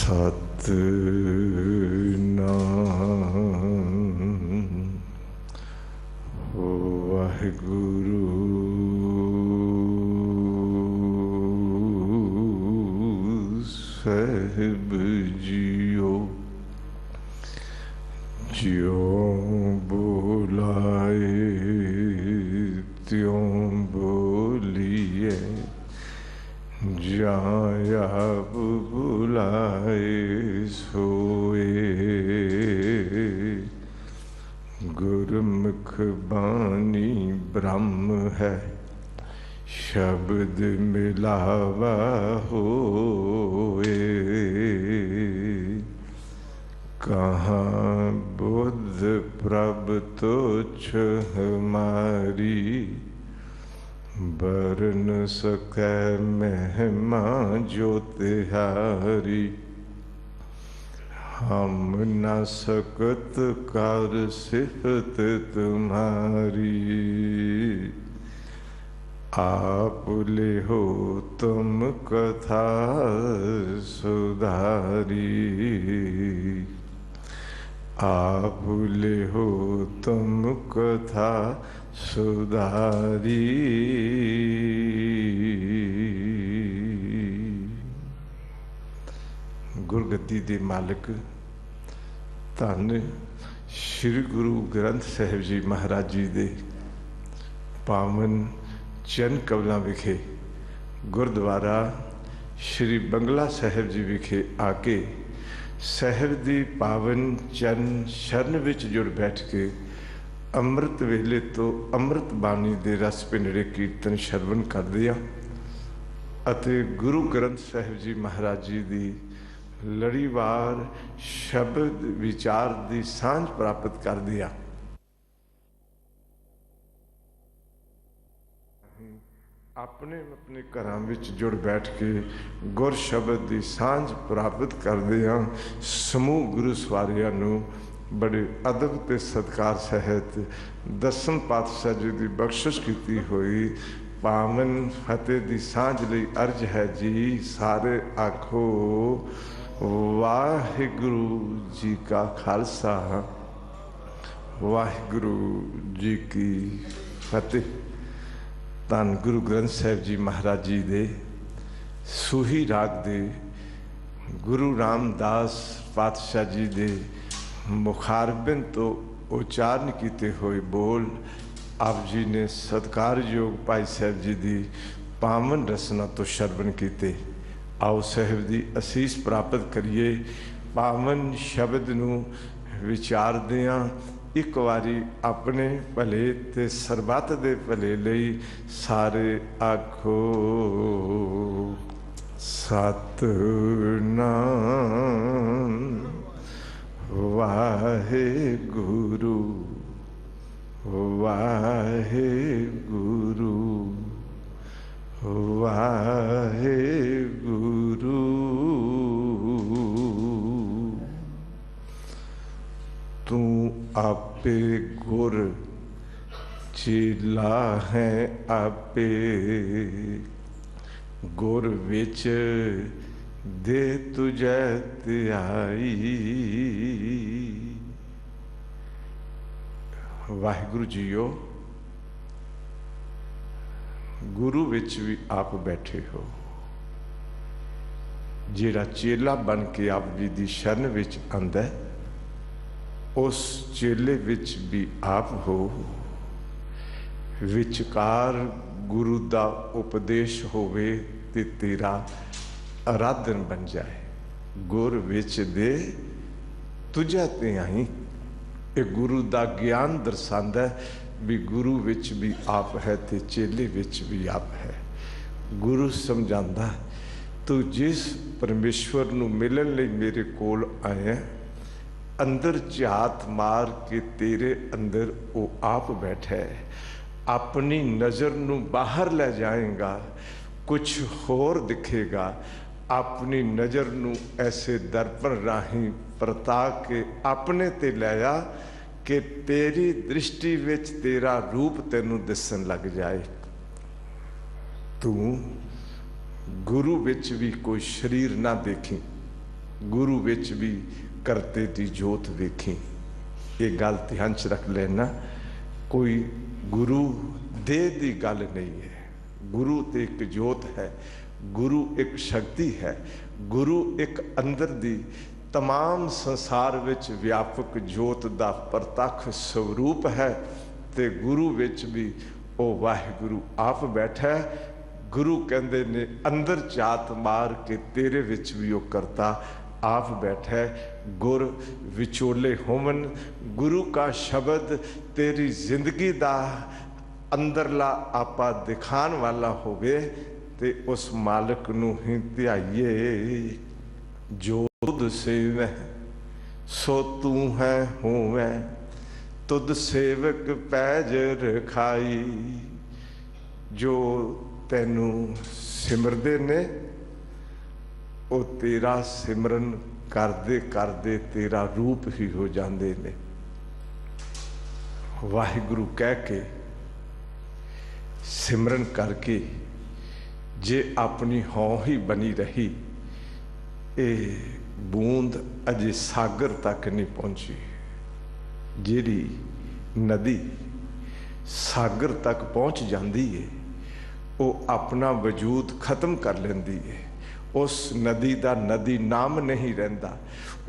सतनाम वाहिगुरु साहिब जियो ज्यों बुलाए त्यों बोलिए जाया बुलाए सोए गुरमुख बानी ब्रह्म है शब्द मिलावा होए कहाँ बुद्ध प्रभ तुच्छ हमारी बरन सकै महिमा जो तिहारी हम न सकत कर सिफत तुम्हारी आप ले हो तुम कथा सुधारी आप ले हो तुम कथा सुधारी गुरगद्दी दे मालिक धन श्री गुरु ग्रंथ साहिब जी महाराज जी दे पावन चरण कमलों विखे गुरुद्वारा श्री बंगला साहिब जी विखे आके साहिब दी पावन चरण शरण विच जुड़ बैठ के अमृत वेले तो अमृत बाणी दे रस पिंडे कीर्तन श्रवण करदे आ अते गुरु ग्रंथ साहिब जी महाराज जी दी लड़ीवार शब्द विचार दी सांझ प्राप्त करदे आ अपने अपने घरां विच जुड़ बैठ के गुर शब्द की सांझ प्राप्त करते हैं। समूह गुरु सवारियां नूं बड़े अदब ते सत्कार सहित दसम पातशाह जी की बख्शिश की हुई पावन फतेह की सांझ लई अर्ज है जी सारे आखो वाहिगुरु जी का खालसा वाहिगुरु जी की फतेह। धन गुरु ग्रंथ साहिब जी महाराज जी दे सूही राग दे गुरु रामदास पातशाह जी दे मुखारबिन तो उच्चारण किए हुए बोल आप जी ने सत्कारयोग भाई साहब जी की पावन रसना तो श्रवण किए। आओ साहिब की असीस प्राप्त करिए पावन शब्द नूं विचारदे हां एक बारी अपने भले ते सरबत दे भले लई सारे आखो सतनाम वाहेगुरु वाहेगुरु वाहेगुरु। तू आपे गुर चेला है आपे गुर विच दे तुझे त्याई। वाहिगुरु जीओ गुरु विच भी आप बैठे हो जेड़ा चेला बन के आप जी दी शरण विच आंदा उस चेले विच भी आप हो विचकार गुरु दा उपदेश होवे ते तेरा आराधन बन जाए गुर विच दे तुझा ते आई। ये गुरु दा ज्ञान दर्शांदा भी गुरु विच भी आप है ते चेले विच भी आप है। गुरु समझांदा तू जिस परमेश्वर नू मिलन लई मेरे कोल आया अंदर झात मार के तेरे अंदर वो आप बैठा है अपनी नज़र नू बाहर ले जाएगा कुछ होर दिखेगा अपनी नज़र नू ऐसे दर्पण राही परता के अपने ते लाया कि तेरी दृष्टि विच तेरा रूप तेनू दिसन लग जाए। तू गुरु विच भी कोई शरीर ना देखी गुरु विच भी करते दी जोत वेखी। ये गल ध्यान च रख लेना, कोई गुरु दे दी गल नहीं है। गुरु तो एक जोत है, गुरु एक शक्ति है, गुरु एक अंदर दी तमाम संसार विच व्यापक जोत दा प्रतख स्वरूप है। ते गुरु विच भी ओ वाहिगुरु आप बैठा है। गुरु कहते ने अंदर चात मार के तेरे विच भी वो करता आप बैठा है। गुर विचोले होवन, गुरु का शब्द तेरी जिंदगी दा अंदरला आपा दिखान वाला होवे ते उस मालिक नूं ही ध्याइए। जो तुद सेवै सो तू है होवै, तुद सेवक पैज रखाई। जो तैनू सिमरदे ने वो तेरा सिमरन करदे करदे तेरा रूप ही हो जाते ने। वाहिगुरु कह के सिमरन करके जे अपनी हौं ही बनी रही, ये बूंद अजे सागर तक नहीं पहुंची। जिहड़ी नदी सागर तक पहुंच जाती है वो अपना वजूद खत्म कर लेंदी है। उस नदी का नदी नाम नहीं रहिंदा,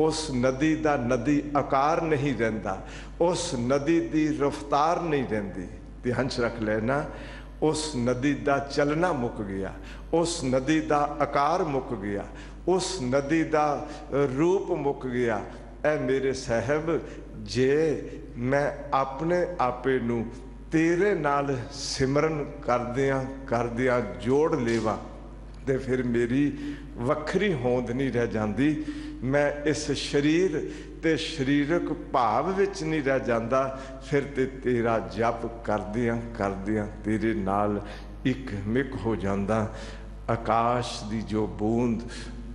उस नदी का नदी आकार नहीं रहिंदा, उस नदी की रफ्तार नहीं रहिंदी। ध्यान च रख लेना, उस नदी का चलना मुक गया, उस नदी का आकार मुक गया, उस नदी का रूप मुक गया। ऐ मेरे साहब, जे मैं अपने आपे नूं तेरे नाल सिमरन करदियां जोड़ लेवा ते फिर मेरी वखरी होंद नहीं रह जाती। मैं इस शरीर ते शरीरक भाव विच नहीं रह जाता। फिर ते तेरा जप करदियां तेरे नाल एक मिक हो जाता। आकाश दी जो बूंद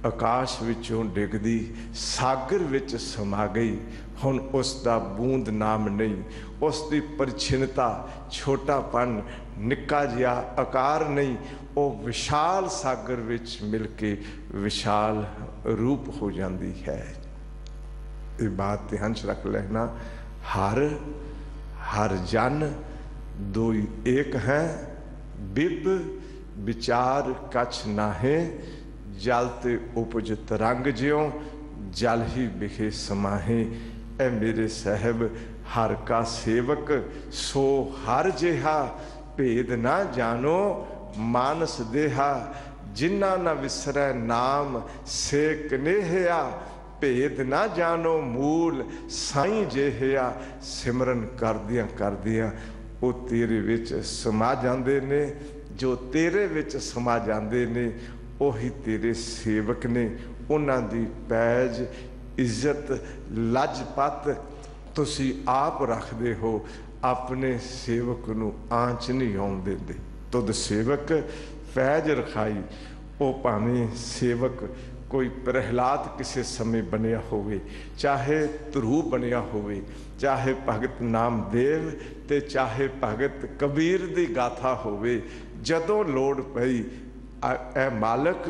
आकाश विचों डिगदी सागर विच समा गई, हुण उसका बूंद नाम नहीं। उसकी परिछिन्नता, छोटापन, निक्का जिहा आकार नहीं, वो विशाल सागर विच मिल के विशाल रूप हो जाती है। ये बात ध्यान च रख लेना। हर जन दो एक है, बिब विचार कछ नाहे। जल ते उपज तरंग ज्यों, जल ही बिखे समाहे। ए मेरे साहब, हर का सेवक सो हर जिहा, भेद ना जानो मानस देहा। जिन्ना न विसरै नाम से कनेहया, भेद ना जानो मूल साईं जेहया। सिमरन करदियां वो तेरे विच समा जांदे ने। जो तेरे विच समा जांदे ने ਉਹੀ तेरे सेवक ने। उन्हां दी पैज इज्जत लजपत तुसी आप रखते हो, अपने सेवक नूं आंच नहीं आउण दिंदे। तुद सेवक पैज रखाई। वो भावें सेवक कोई प्रहलाद किसी समय बनिया होवे, चाहे ध्रुव बनिया होवे, चाहे भगत नामदेव ते चाहे भगत कबीर दी गाथा होवे। जदों लोड़ पई ए मालक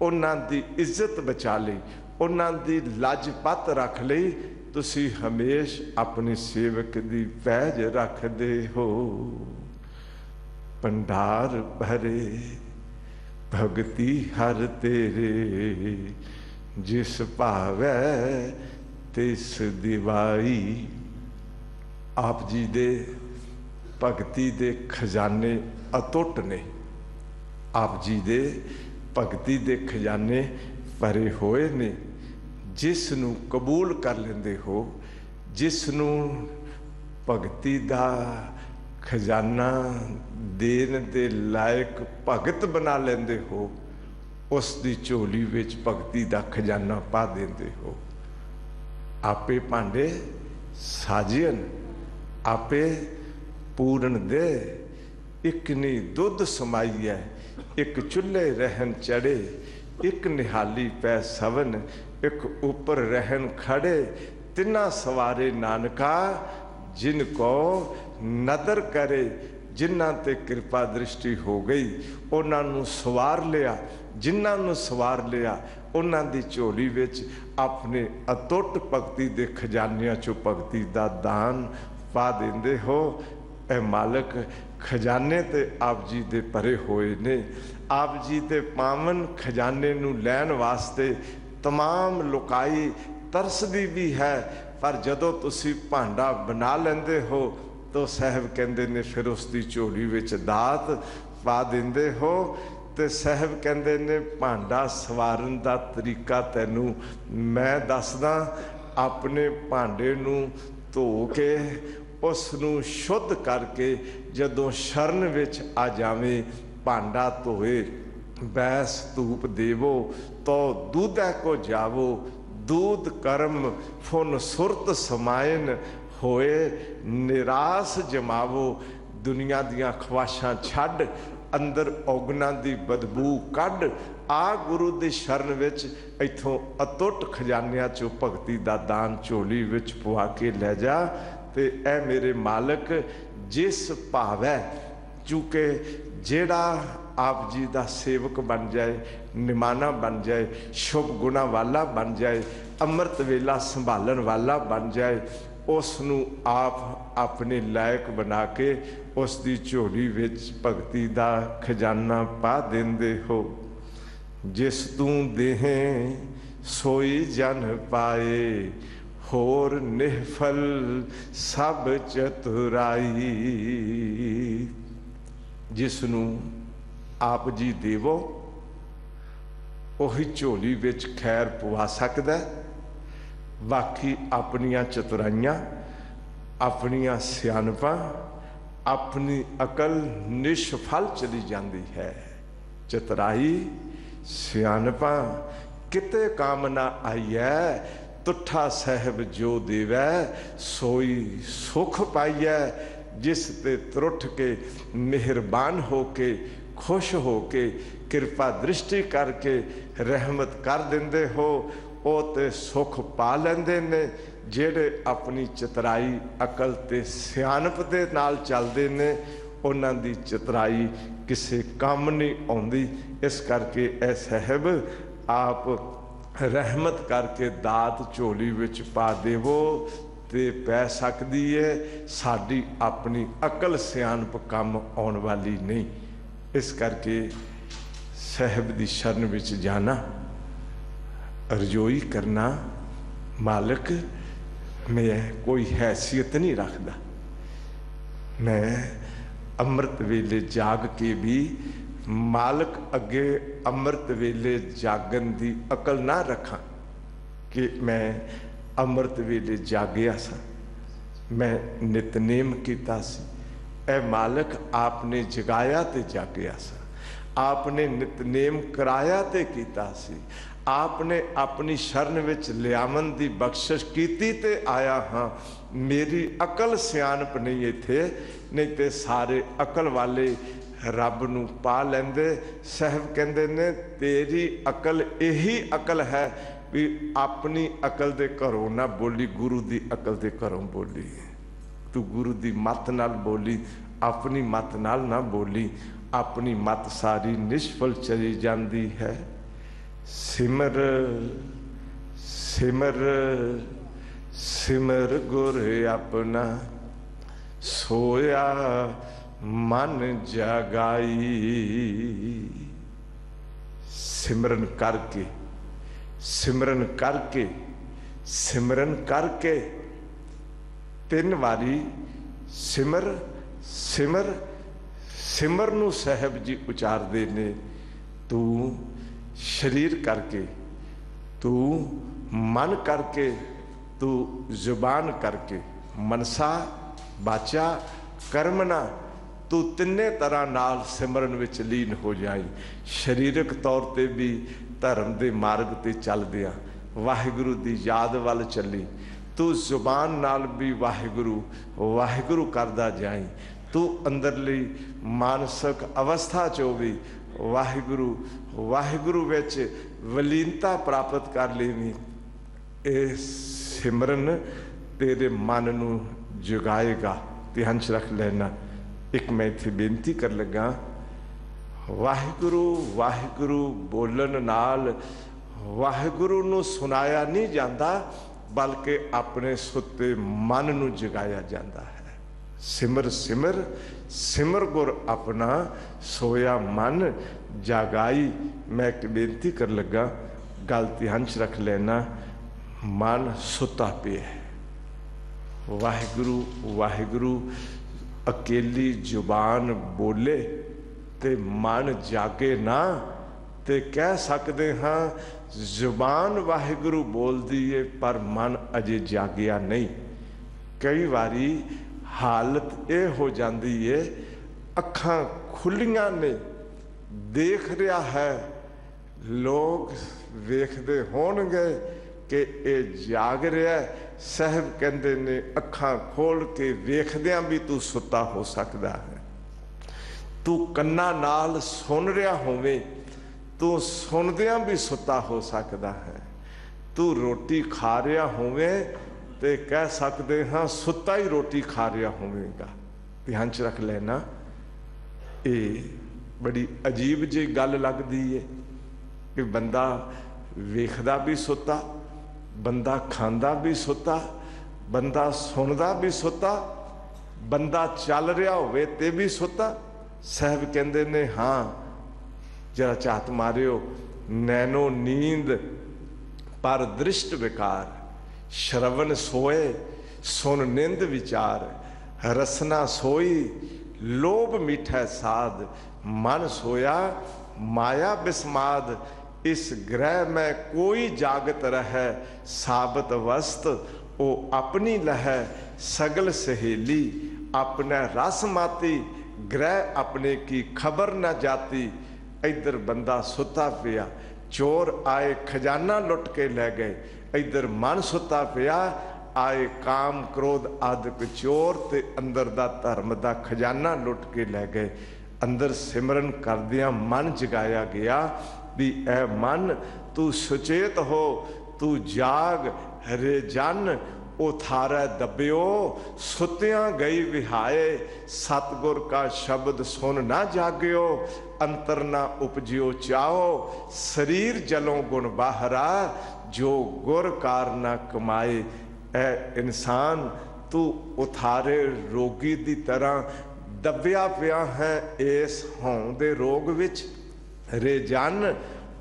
उन्हां दी इज्जत बचा लई, उन्हां दी लजपत रख लई। तुसी हमेश अपने सेवक दी पैज रखदे हो। भंडार भरे भगती हर तेरे, जिस भावै तिस दिवाई। आप जी दे भगती दे खजाने अतुट ने। आप जी दे भगती दे खजाने भरे होए ने। जिस नूं कबूल कर लेंदे हो, जिस नूं भगती दा खजाना देन दे लायक भगत बना लेंदे हो, उस दी झोली विच भगती दा खजाना पा देंदे हो। आपे भांडे साजियन, आपे पूरन दे। एक नहीं दुध समाई है, एक चुल्हे रहन चढ़े, एक निहाली पै सवन, एक ऊपर रहन खड़े। तिना सवारे नानका, जिनको नदर करे। जिन्हां ते कृपा दृष्टि हो गई, उन्हां नूं सवार लिया। जिन्हां नूं सवार लिया उन्हां दी झोली विच अपने अतुट भगती दे खजानियां चों भगती दा दान पा देंदे हो। ए मालिक खजाने ते आप जी दे भरे होए ने। आप जी दे पावन खजाने नूं लैण वास्ते तमाम लुकाई तरसदी भी है, पर जदों तुसी भांडा बना लैंदे हो तो साहब कहंदे ने फिर उसकी झोली विच दात पा देंदे हो। ते साहब कहंदे ने भांडा सवारन दा तरीका तैनूं मैं दसदा। अपने भांडे नूं धो के उसनूं शुद्ध करके जदों शरण विच आ जावे, भांडा धोए बैस धूप देवो तो दूधै को जावो, दूध कर्म फुन सुरत समायन होए, निराश जमावो। दुनिया दियां ख्वाहिशां छड्ड, अंदर औगना दी बदबू कढ, आ गुरु दी शरण विच इथों अतुट खजानियां चों भगती दा दान झोली विच पवा के लै जा। ते ऐ मेरे मालिक जिस भावै चूंकि जेड़ा आप जी दा सेवक बन जाए, निमाना बन जाए, शुभ गुणा वाला बन जाए, अमृत वेला संभालन वाला बन जाए, उसनूं आप अपने लायक बना के उसकी झोली विच भगती दा खजाना पा देंदे हो। जिस तू देहें सोई जन पाए, होर निहफल सब चतुराई। जिसनूं आप जी देवो उही झोली विच खैर पवा सकदा। बाकी अपनियां चतुराइयां, अपनियां सियाणपां, अपनी अकल निष्फल चली जाती है। चतुराई सियाणपां किते काम ना आई है। तुठा साहब जो देवै सोई सुख पाइयै। जिस ते त्रुठ के मेहरबान होके खुश होके कृपा दृष्टि करके रहमत कर देंदे हो, वो ते सुख पा लेंदे ने। जेड़े अपनी चतराई अकल ते सियाणप दे नाल चलदे ने, उन्हां दी चतराई किसे काम नहीं आउंदी। इस करके ऐ साहब आप रहमत करके दात झोली विच पा देवो ते पै सकदी है। साडी अपनी अकल सियाणप काम आउण वाली नहीं। इस करके साहब दी शरण विच जाना, रजोई करना, मालिक मैं कोई हैसियत नहीं रखदा, मैं अमृत वेले जाग के भी मालिक अगे अमृत वेले जागन दी अकल ना रखा कि मैं अमृत वेले जागया सा, मैं नितनेम कीता सी। ए मालिक आपने जगाया ते जागया सा, आपने नितनेम कराया ते कीता सी, आपने अपनी शरण विच लियावन दी बख्शिश कीती ते आया हाँ। मेरी अकल सियाणप नहीं इत्थे, नहीं ते सारे अकल वाले रब नूं पा लैंदे। साहब कहंदे ने तेरी अकल यही अकल है भी अपनी अकल दे घरों ना बोली, गुरु दी अकल दे घरों बोली। तू गुरु दी मत नाल बोली, अपनी मत नाल ना बोली। अपनी मत सारी निष्फल चली जाती है। सिमर सिमर सिमर गुर अपना, सोया मन जगाई। सिमरन करके सिमरन करके सिमरन करके तीन वारी सिमर सिमर सिमर नूं साहब जी उचारदे ने। तू शरीर करके, तू मन करके, तू जुबान करके, मनसा बाचा कर्मना, तू तिन्ने तरह नाल सिमरन विच लीन हो जाई। शरीरक तौर ते भी धर्म दे मार्ग ते चलदियां वाहिगुरु दी याद वल चली। तू जुबान नाल भी वाहिगुरु वाहिगुरु करदा जाई। तू अंदरली मानसिक अवस्था चो भी वाहिगुरु वाहिगुरु विच वलीनता प्राप्त कर लेवी। ए सिमरन तेरे मन नूं जगाएगा। ध्यान च रख लेना। एक मैं इत्थे बेनती कर लगा, वाहिगुरु वाहिगुरु बोलन नाल वाहिगुरु नूं सुनाया नहीं जाता, बल्कि अपने सुते मन नूं जगाया जाता है। सिमर सिमर सिमर गुर अपना सोया मन जागाई। मैं एक बेनती कर लगा, गल ध्यान च रख लेना, मन सुता पे है। वाहिगुरु वाहिगुरु अकेली जुबान बोले ते मन जागे ना, ते कह सकते हाँ जुबान वाहिगुरु बोलदी है पर मन अजे जागिया नहीं। कई बारी हालत ये हो जाती है, अखां खुलियां ने, देख रहा है, लोग वेखते होणगे कि ये जाग रहा है। साहब कहते ने अखां खोल के वेखदियां भी तू सुता हो सकता है। तू कन्ना नाल सुन रहा होवे, तू सुनदियां भी सुता हो सकता है। तू रोटी खा रहा होवे ते कह सकते हाँ सुता ही रोटी खा रहा होवेगा। ध्यान च रख लेना, ये बड़ी अजीब जी गल लगती है कि बंदा वेखदा भी सुता, बंदा खांदा भी सुता, बंदा सुनदा भी सुता, बंदा चल रहा होवे ते भी सुता। साहब कहते ने हाँ जरा झात मारियो, नैनो नींद पर दृष्ट विकार, श्रवण सोए सुन निंद विचार, रसना सोई लोभ मीठा साध, मन सोया माया बिस्माद, इस ग्रह में कोई जागत रहे, साबत वस्त ओ अपनी लह, सगल सहेली अपने रस माती, ग्रह अपने की खबर न जाती। इधर बंदा सुता पिया, चोर आए खजाना लुट के ले गए, इधर मन सुता पिया, आए काम क्रोध आदि चोर ते अंदर दा धर्म दा खजाना लुट के ले गए। अंदर सिमरन करदियां मन जगाया गया भी ए मन तू सुचेत हो, तू जाग रे जन, उथारे दबियो सुतियां गई विहाए, सतगुर का शब्द सुन ना जागियो, अंतर ना उपजियो चाओ, शरीर जलों गुण बाहरा, जो गुर कार ना कमाए। ए इंसान तू उथारे रोगी दी तरह दबिया पिया है इस हों दे रोग विच, रे जन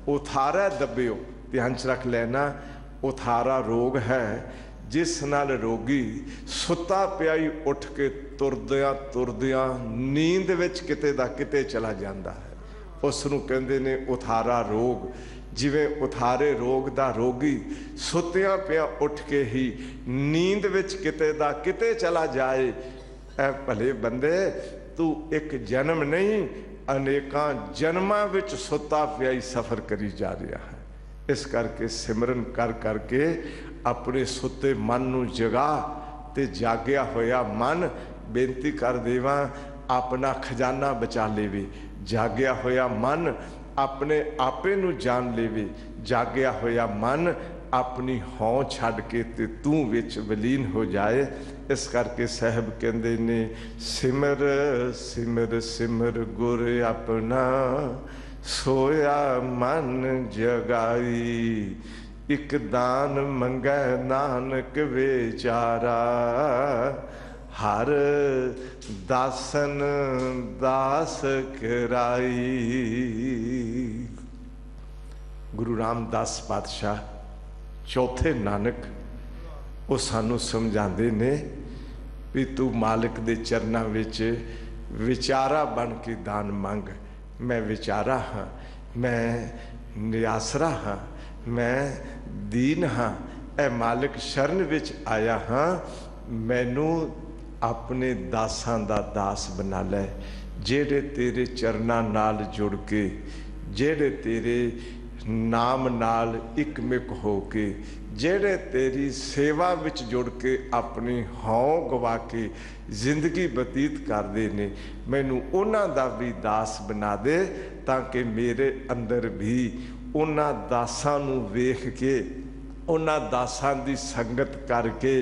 उथारा दबियो। ध्यान च रख लेना, उथारा रोग है जिस नाल रोगी सुता पिया ही उठ के तुरदियां तुरदियां नींद विच किते दा किते चला जाता है, उसनूं कहंदे ने उथारा रोग। जिवें उथारे रोग दा रोगी सुतियां पिया उठ के ही नींद विच किते दा किते चला जाए। ऐ भले बंदे तू एक जन्म नहीं अनेकां जन्मां विच सुता पिया ही सफर करी जा रहा है। इस करके सिमरन कर करके अपने सुते मन नूं जगा ते जागया होया मन बेनती कर देवां अपना खजाना बचा लेवे। जागया होया मन अपने आपे नूं जान लेवे। जागया होया मन अपनी हौं छड्ड के ते तू विच विलीन हो जाए। इस करके साहब कहंदे ने सिमर सिमर सिमर गुर अपना सोया मन जगाई, एक दान मंगै नानक बेचारा, हर दासन दास कराई। गुरु रामदास पातशाह चौथे नानक वो सानू समझाते ने भी तू मालिक दे चरनां विच विचारा बन के दान मंग। मैं विचारा हाँ, मैं नियासरा हाँ, मैं दीन हाँ, ए मालिक शरण विच आया हाँ, मैनू अपने दासां दा दास बना लै, जेड़े तेरे चरनां नाल जुड़ के, जेड़े तेरे नाम नाल इकमिक हो के, जेड़े तेरी सेवा विच जुड़ के अपनी हौं गवा के जिंदगी बतीत करते ने, मैनू उन्हां दा भी दास बना दे ताकि मेरे अंदर भी उन्हां दासां नूं वेख के, उन्हां दासां दी संगत करके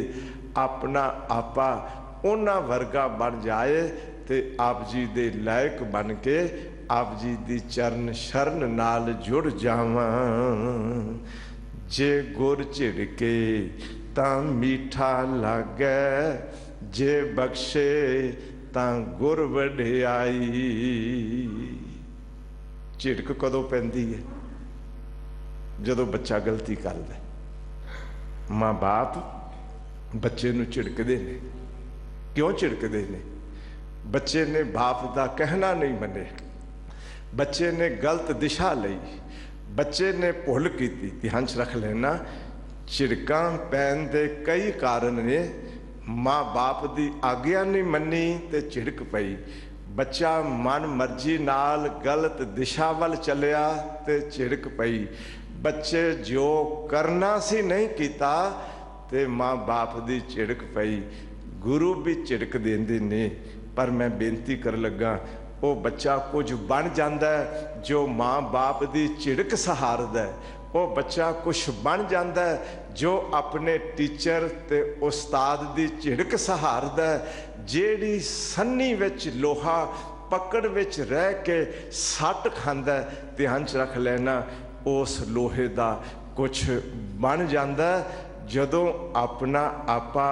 अपना आपा उन्हां वर्गा बन जाए ते आप जी दे लायक बन के आप जी दी चरण शरण नाल जुड़ जावां। जे गुर झिड़के तां मीठा लागै, जे बख्शे तां गुर वडियाई। झिड़क कदों पैंदी है? जदों बच्चा गलती करदा। माँ बाप बच्चे नूं झिड़कदे ने। क्यों झिड़कदे ने? बच्चे ने बाप दा कहना नहीं मन्निया, बच्चे ने गलत दिशा लई, बच्चे ने भुल कीती। ध्यान च रख लेना, झिड़कां पैण दे कई कारण ने। माँ बाप दी आग्या नहीं मन्नी ते झिड़क पई। बच्चा मन मर्जी नाल गलत दिशा वल चलिया ते झिड़क पई। बच्चे जो करना सी नहीं कीता ते माँ बाप दी झिड़क पई। गुरु भी झिड़क देंदे ने, पर मैं बेनती कर लगा, वो बच्चा कुछ बन जाता है जो माँ बाप की झिड़क सहारदा है। वो बच्चा कुछ बन जाता है जो अपने टीचर ते उस्ताद की झिड़क सहारदा है। जेड़ी सन्नी विच लोहा पकड़ विच रह के सट खांदा है, ध्यान च रख लेना, उस लोहे का कुछ बन जाता है जदों अपना आपा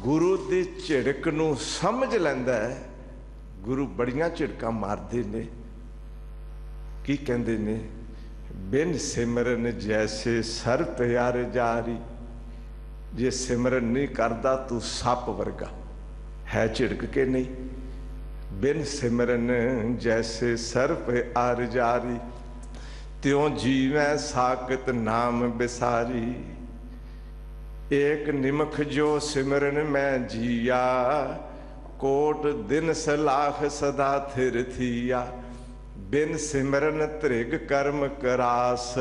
गुरु की झिड़क नूं समझ लैंदा है। गुरु बड़ियां झिड़कां मारदे ने। की कहंदे ने? बिन सिमरन जैसे सर प्यार जारी। जे सिमरन नहीं करदा तू सप वर्गा है। झिड़क के नहीं? बिन सिमरन जैसे सर प्यार जारी, त्यों जीवै साकत नाम बिसारी। एक निमख जो सिमरन में जिया, कोट दिन सलाख सदा थिर थिया। बिन सिमरन त्रिग कर्म करास,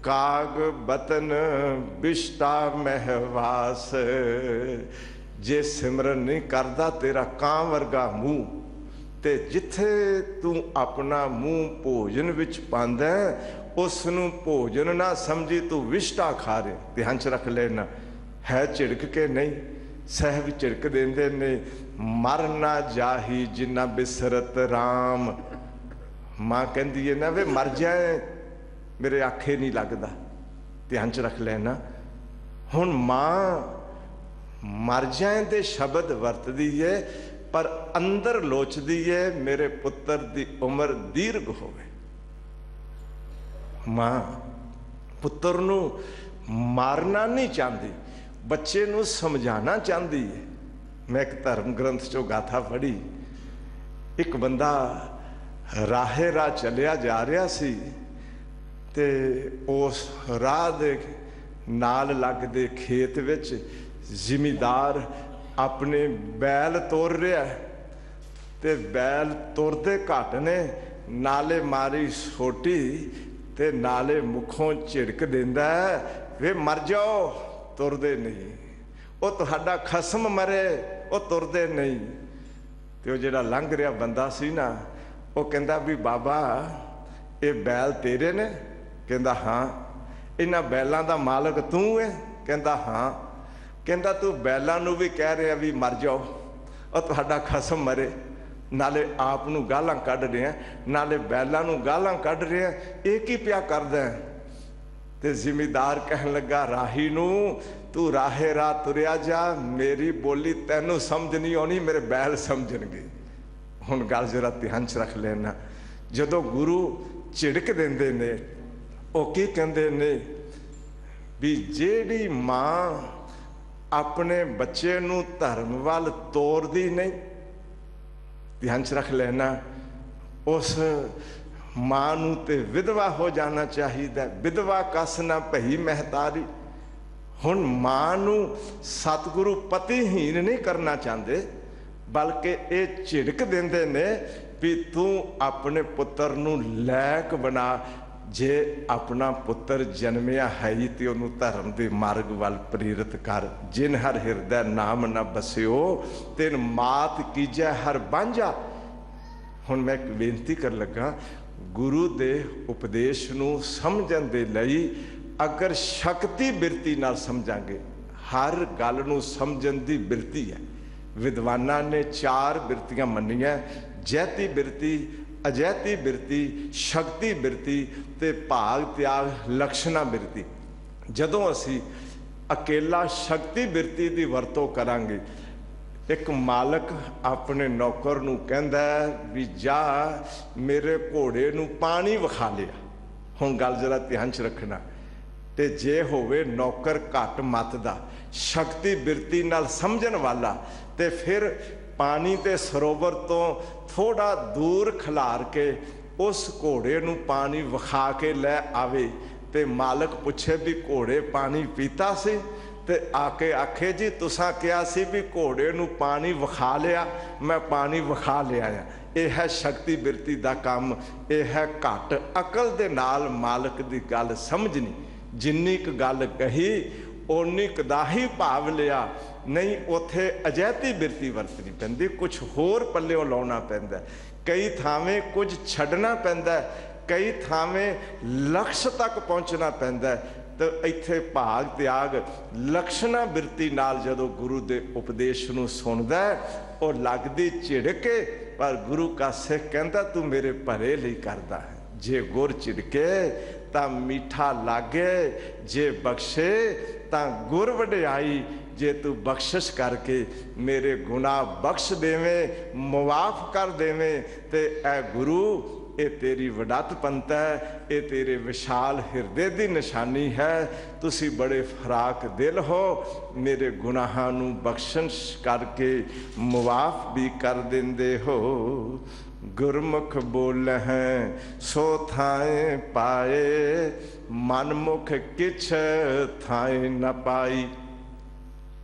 काग बतन बिष्टा महवास। जे सिमरन नहीं करदा तेरा कां वर्गा मूँह, ते जिथे तू अपना मूँह भोजन विच पांदा उसनूं भोजन ना समझी तू विष्टा खा रहे। ध्यान च रख लेना, है झिड़क के नहीं? सहब झिड़क देंदे ने। मर ना जाही जिन्ना बिसरत राम। माँ कहती है ना, वे मर जाए मेरे आखे नहीं लगता। ध्यान च रख लेना, हुण माँ मर जाए दे शब्द वरतदी है, पर अंदर लोचदी है मेरे पुत्र दी उम्र दीर्घ होवे। मां पुत्र नूं मारना नहीं चाहती, बच्चे नूं समझाना चाहती है। मैं एक धर्म ग्रंथ चो गाथा पढ़ी। एक बंदा राहे राह चलिया जा रहा सी, ते उस राह दे नाल लगदे खेत विच जिमीदार अपने बैल तोड़ रहा है, ते बैल तुरदे घट ने, नाले मारी सोटी ते नाले मुखों झिड़क देंदा है, वे मर जाओ, तुरदे नहीं। वो तुहाडा खसम मरे, वो तुरदे नहीं। ते वो जिहड़ा लंघ रहा बंदा सी ना, वो कहंदा भी बाबा ये बैल तेरे ने? कहंदा हाँ। इन्हां बैलां दा मालक तू है? कहंदा हाँ। कहंदा तू बैलां नूं भी कह रहा भी मर जाओ, और तुहाडा खसम मरे, नाले आप नूं गालां कढ रहे हैं, नाले बैलां नूं गालां कढ रहे हैं, एक ही पिया करदा है। ते जिमीदार कहन लगा राही नूं, तू राहे राह तुरिया जा, मेरी बोली तैनूं समझ नहीं आउणी, मेरे बैल समझणगे। हुण गल जरा ध्यान च रख लेना, जदों गुरु झिड़क देंदे ने, वो की कहंदे ने भी जेड़ी मां अपने बच्चे नूं धर्म वाल तोरदी नहीं, ध्यान च रख लेना, उस मां नूं ते विधवा हो जाना चाहिए। विधवा कस ना भई महतारी। हुण मां नूं सतगुरु पतिहीन नहीं करना चाहते, बल्कि ये झिड़क देंदे ने भी तू अपने पुत्र नूं लैक बना। जे अपना पुत्र जन्मिया है ही तो उन्होंने धर्म के मार्ग वाल प्रेरित कर। जिन हर हिरदय नाम न बसियो, तिन मात कीजै हर बांझा। हुण मैं एक बेनती कर लगा, गुरु के उपदेश नूं समझण दे लई अगर शक्ति बिरती नाल समझांगे, हर गल नूं समझण दी बिरती है। विद्वानां ने 4 बिरतियां मन्नियां, जैती बिरती, अजैती बिरती, शक्ति बिरती ते भाग त्याग लक्षणा बिरती। जदों असी अकेला शक्ति बिरती की वरतों करांगे, एक मालक अपने नौकर नूं कहंदा भी जा मेरे घोड़े नूं पानी विखा लिया। हुण गल जरा ध्यान च रखना, ते जे होवे नौकर घट मत दा, शक्ति बिरती नाल समझण वाला, ते फिर पानी ते सरोवर तो थोड़ा दूर खिलार के उस घोड़े नूं पानी विखा के लै आवे, ते मालक पुछे भी घोड़े पानी पीता सी, ते आके आखे जी तुसां कहा सी भी घोड़े नूं पानी विखा लिया, मैं पानी विखा लिया। यह है शक्ति बिरती दा काम, यह है घट अकल दे नाल मालक दी गल समझनी। जिन्नी क गल कही उन्नी क दा ही भाव लिया, नहीं उथे अजैती बिरती वरतनी पैंदी, कुछ होर पल्लियों लाउणा पैंदा, कई थावें कुछ छड्डना पैंदा, कई थावें लक्ष्य तक पहुँचना पैंदा। तो इत्थे भाग त्याग लक्षणा बिरती नाल जदों गुरु दे उपदेश नूं सुनदा और लगदी झिड़के, पर गुरु का सिख कहंदा तू मेरे भले लई करदा है। जे गुर झिड़के तां मीठा लागे, जे बख्शे तां गुर वडियाई। जे तू बख्शिश करके मेरे गुनाह बख्श देवें, मुआफ कर देवें, ते ऐ गुरु ये तेरी वडत पंत है, ये तेरे विशाल हिरदे की निशानी है। तुसी बड़े फराक दिल हो, मेरे गुनाहां नूं बख्शिश करके मुआफ भी कर देंदे हो। गुरमुख बोल हैं सो थाए पाए, मनमुख किछ थाए न पाई।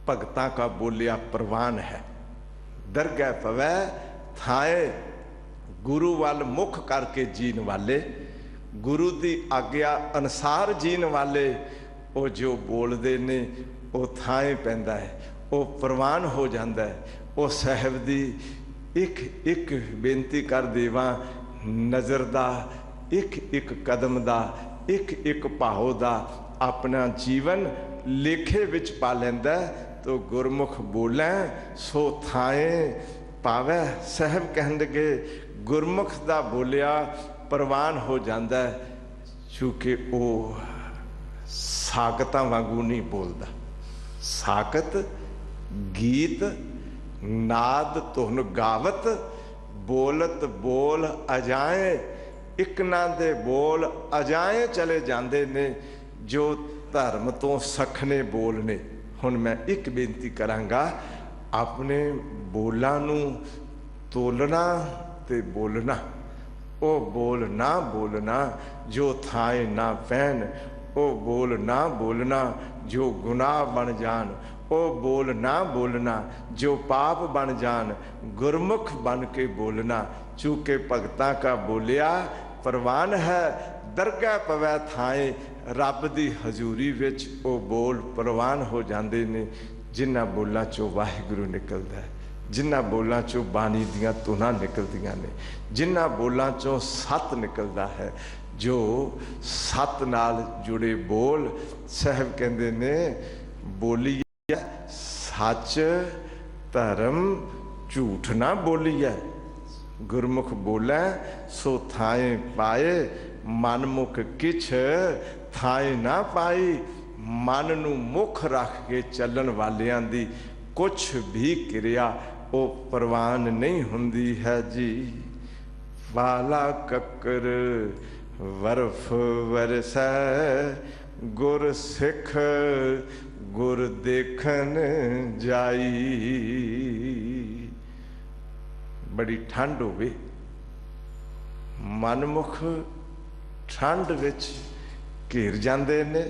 भगतां का बोलिया प्रवान है, दरगह पवै थाए। गुरु वाल मुख करके जीन वाले, गुरु की आग्या अनुसार जीन वाले, वो जो बोलते ने वो थाए पैंदा है, वो प्रवान हो जाता है। वो साहब दी एक एक बेनती कर देवा, नज़र दा एक एक कदम दा, एक एक भाव दा अपना जीवन लेखे विच पा लैंदा। तो गुरमुख बोले सो थाए पावै। साहब कहणगे गुरमुख दा बोलिया प्रवान हो जाता है, चूँकि वो साकतां वांगू नहीं बोलता। साकत गीत नाद धुन गावत, बोलत बोल अजाए, इकना दे बोल अजाए चले जाते ने, जो धर्म तो सखने बोल ने। हुण मैं एक बेनती करांगा, अपने बोलां नूं तोलना ते बोलना, ओ बोल ना बोलना जो थाए ना पैन, ओ बोल ना बोलना जो गुनाह बन जान, ओ बोल ना बोलना जो पाप बन जान। गुरमुख बन के बोलना, चूँकि भगतां का बोलिया प्रवान है। दरगाह पवै थाए, रब दी हजूरी विच ओ बोल प्रवान हो जाते ने। जिन्हां बोलां चों वाहिगुरू निकलदा है, जिन्हां बोलां चों बाणी दियां धुनां निकलदियां ने, जिन्हां बोलां चों सत निकलदा है। जो सत नाल जुड़े बोल, साहब कहंदे ने बोलीए सच धर्म झूठ ना बोलीए। गुरमुख बोले सो थाए पाए, मनमुख किछ थाए ना पाई। मन नू मुख रख के चलन वालियां दी कुछ भी क्रिया वो प्रवान नहीं हुंदी है जी। वाला ककर बर्फ वरसै, गुर सिख गुर देखन जाई। बड़ी ठंड होवे, मनमुख ठंड विच घेर जाते ने,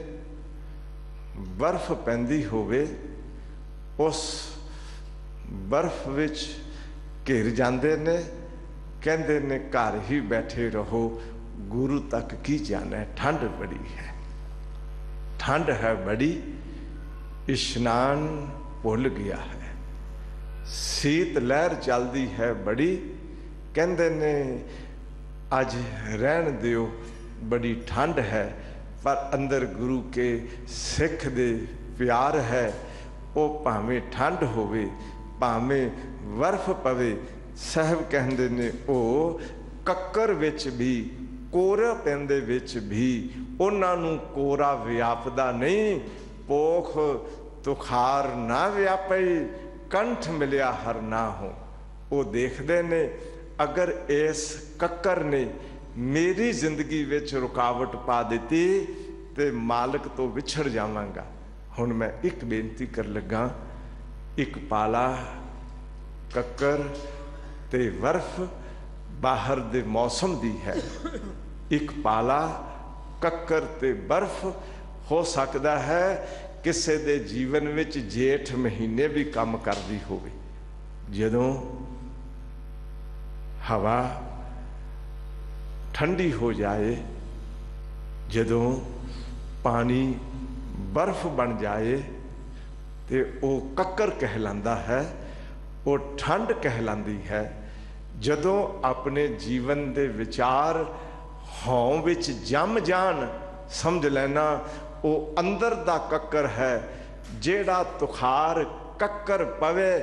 बर्फ पैंदी होवे उस बर्फ विच घेर जाते ने, कहते ने घर ही बैठे रहो, गुरु तक की जाना है। ठंड बड़ी है, ठंड है बड़ी, इशनान भुल गया है, शीत लहर चलती है बड़ी। कहते ने अज रहन दियो, बड़ी ठंड है, पर अंदर गुरु के सिख दे प्यार है। वो भावें ठंड होवे, भावें बर्फ पवे, साहब कहते ने ओ ਕੱਕਰ ਵਿੱਚ ਵੀ, ਕੋਰੇਪਨ ਦੇ ਵਿੱਚ ਵੀ ਉਹਨਾਂ ਨੂੰ ਕੋਰਾ ਵਿਆਪਦਾ ਨਹੀਂ। ਪੋਖ ਤੁਖਾਰ ਨਾ ਵਿਆਪਈ, ਕੰਠ ਮਿਲਿਆ ਹਰ ਨਾ ਹੋ। ਉਹ ਦੇਖਦੇ ਨੇ ਅਗਰ ਇਸ ਕੱਕਰ ਨੇ ਮੇਰੀ ਜ਼ਿੰਦਗੀ ਵਿੱਚ ਰੁਕਾਵਟ ਪਾ ਦਿੱਤੀ ਤੇ ਮਾਲਕ ਤੋਂ ਵਿਛੜ ਜਾਵਾਂਗਾ। ਹੁਣ ਮੈਂ ਇੱਕ ਬੇਨਤੀ ਕਰ ਲੱਗਾ, ਇੱਕ ਪਾਲਾ ਕੱਕਰ ਤੇ ਬਰਫ਼ ਬਾਹਰ ਦੇ ਮੌਸਮ ਦੀ ਹੈ। ਇੱਕ ਪਾਲਾ ਕੱਕਰ ਤੇ ਬਰਫ਼ ਹੋ ਸਕਦਾ ਹੈ ਕਿਸੇ ਦੇ ਜੀਵਨ ਵਿੱਚ ਜੇਠ ਮਹੀਨੇ ਵੀ ਕੰਮ ਕਰਦੀ ਹੋਵੇ। ਜਦੋਂ ਹਵਾ ਠੰਡੀ ਹੋ ਜਾਏ, ਜਦੋਂ ਪਾਣੀ ਬਰਫ਼ ਬਣ ਜਾਏ ਤੇ ਉਹ ਕੱਕਰ ਕਹਿਲਾਂਦਾ ਹੈ, ਉਹ ਠੰਡ ਕਹਿਲਾਂਦੀ ਹੈ। ਜਦੋਂ ਆਪਣੇ ਜੀਵਨ ਦੇ ਵਿਚਾਰ ਹਉ ਵਿੱਚ ਜੰਮ ਜਾਣ, ਸਮਝ ਲੈਣਾ ਉਹ ਅੰਦਰ ਦਾ ਕੱਕਰ ਹੈ। ਜਿਹੜਾ ਤੁਖਾਰ ਕੱਕਰ ਪਵੇ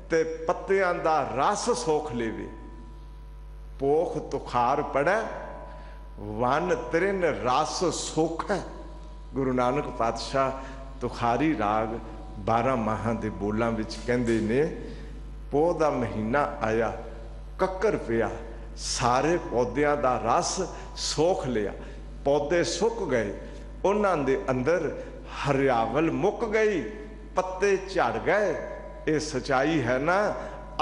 ਤੇ ਪੱਤਿਆਂ ਦਾ ਰਸ ਸੋਖ ਲੇਵੇ। ਪੋਖ ਤੁਖਾਰ ਪੜੈ, ਵਨ ਤ੍ਰਿਨ ਰਸ ਸੋਖੈ। ਗੁਰੂ ਨਾਨਕ ਪਾਤਸ਼ਾਹ ਤੁਖਾਰੀ ਰਾਗ 12 ਮਾਹਾਂ ਦੇ ਬੋਲਾਂ ਵਿੱਚ ਕਹਿੰਦੇ ਨੇ, ਪੋਹ ਦਾ ਮਹੀਨਾ ਆਇਆ, ਕੱਕਰ ਪਿਆ, ਸਾਰੇ ਪੌਦਿਆਂ ਦਾ ਰਸ ਸੋਖ ਲਿਆ। ਪੌਦੇ ਸੁੱਕ ਗਏ, ਉਹਨਾਂ ਦੇ ਅੰਦਰ ਹਰਿਆਵਲ ਮੁੱਕ ਗਈ, ਪੱਤੇ ਝੜ ਗਏ। ਇਹ ਸਚਾਈ ਹੈ ਨਾ।